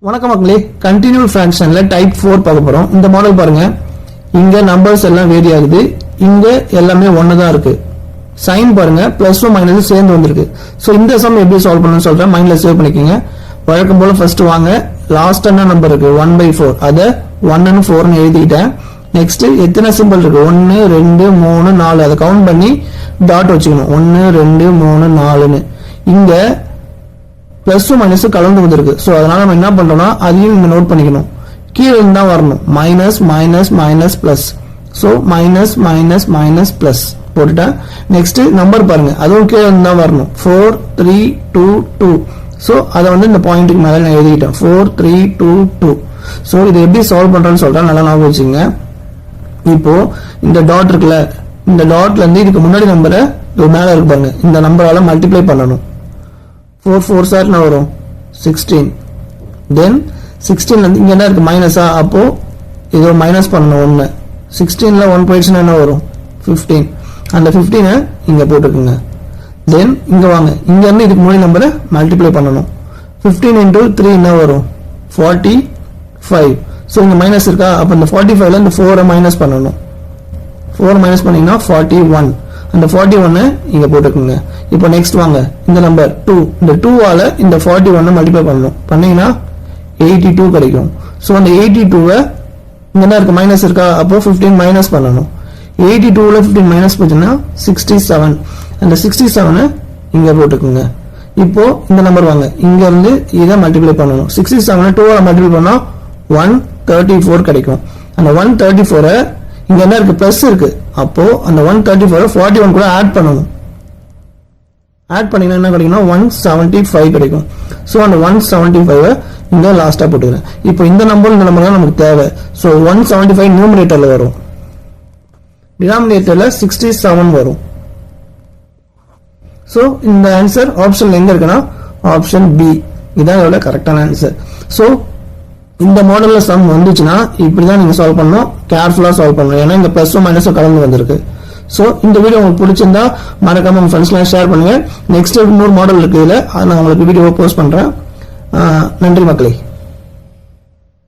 வணக்கம் மக்களே, continue ஃபிராக்ஷன்ல type 4 பார்க்க போறோம். இந்த மாடல் பாருங்க, இங்க நம்பர்ஸ் எல்லாம் வேரி ஆகுது, இங்க எல்லாமே ஒன்னு தான் இருக்கு. சைன் பாருங்க, பிளஸும் மைனஸும் சேர்ந்து வந்திருக்கு. சோ இந்த சம் எப்படி சால்வ் பண்ணணும்னு சொல்றேன், மைண்ட்ல சேவ் பண்ணிக்கோங்க. வழக்கம் போல ஃபர்ஸ்ட் வாங்க, லாஸ்ட் என்ன நம்பர் இருக்கு 1/4, அத 1 and 4 னு எழுதிட்டேன். நெக்ஸ்ட் எத்தனை சிம்பிள் இருக்கு 1 2 3 4, அதை கவுண்ட் பண்ணி டாட் வச்சுக்கணும். 1 2 3 4னு. இங்க பிளஸும் மைனஸும் கலந்து வந்திருக்கு. சோ அதனால நம்ம என்ன பண்றோம்னா அதையும் இங்க நோட் பண்ணிக்கணும். கீழே இருந்தா வரணும், minus minus minus plus. So minus minus minus plus போட்டுட்டா நெக்ஸ்ட் நம்பர் பாருங்க, அதுவும் கீழே இருந்தா வரணும். 4 3 2 2. சோ அதை வந்து இந்த பாயிண்ட்டுக்கு மேல நான் எழுதிட்டேன் 4 3 2 2. சோ இதை எப்படி சால்வ் பண்றேன்னு சொல்றேன், நல்லா ஞாபகம் வச்சுங்க. இப்போ இந்த டாட் இருக்குல்ல, இந்த டாட்ல இருந்து இதுக்கு முன்னாடி நம்பரை மேல இருக்கு பாருங்க, இந்த நம்பரால மல்டிப்ளை பண்ணணும். 4 4s என்ன வரும் 16. தென் 16 வந்து இங்க என்ன இருக்கு மைனஸா, அப்போ இது மைனஸ் பண்ணணும் 1. 16ல 1 போயிடுச்சுன்னா என்ன வரும் 15. அந்த 15 இங்க போட்டுக்குங்க. தென் இங்க வாங்க, இங்க இருந்து இதுக்கு முன்னாடி நம்பரை மல்டிப்ளை பண்ணணும். 15 into 3 என்ன வரும் 45. சோ இங்க மைனஸ் இருக்கா, அப்ப இந்த 45ல இந்த 4 மைனஸ் பண்ணணும். 4 மைனஸ் பண்ணீங்கன்னா 41. அந்த 41 இங்க போட்டுக்குங்க. இப்போ நெக்ஸ்ட் வாங்க, இந்த நம்பர் 2, இந்த 2 ஆல இந்த 41 மல்டிப்ளை பண்ணணும். பண்ணீங்கன்னா 82 கிடைக்கும். சோ அந்த 82 இங்க என்ன இருக்கு மைனஸ் இருக்கா, அப்போ 15 மைனஸ் பண்ணணும். 82ல 15 மைனஸ் போச்சுன்னா 67. அந்த 67 இங்க போட்டுக்குங்க. இப்போ இந்த நம்பர் வாங்க, இங்க இருந்து இதை மல்டிப்ளை பண்ணணும். 67 2 ஆல மல்டிப்ளை பண்ணா 134 கிடைக்கும். அந்த 134 இங்க என்ன இருக்கு பிளஸ் இருக்கு, அப்போ அந்த 134 41 கூட ஆட் பண்ணணும். ஆட் பண்ணீங்கன்னா என்ன கிடைக்கும்னா 175 கிடைக்கும். சோ அந்த 175 இங்க லாஸ்டா போட்டுக்கிறேன். இப்போ இந்த நம்பர் இந்த நம்பர் தான் நமக்கு தேவை. சோ 175 நியூமரேட்டர்ல வரும், டினாமினேட்டர்ல 67 வரும். சோ இந்த ஆன்சர் ஆப்ஷன்ல எங்க இருக்குன்னா ஆப்ஷன் பி, இதான் இதோட கரெக்டான ஆன்சர். சோ இந்த மாடல்ல சம் வந்துச்சுன்னா இப்படிதான் நீங்க சால்வ் பண்ணணும், கேர்ஃபுல்லா சால்வ் பண்ணணும், ஏன்னா இங்க பிளஸும் மைனஸும் கலந்து வந்திருக்கு. சோ இந்த வீடியோ உங்களுக்கு பிடிச்சிருந்தா மறக்காம உங்க ஃப்ரெண்ட்ஸ்லாம் ஷேர் பண்ணுங்க. நெக்ஸ்ட் இன்னொரு மாடல் இருக்கு, இதுல நான் உங்களுக்கு வீடியோ போஸ்ட் பண்றேன். நன்றி மக்களே.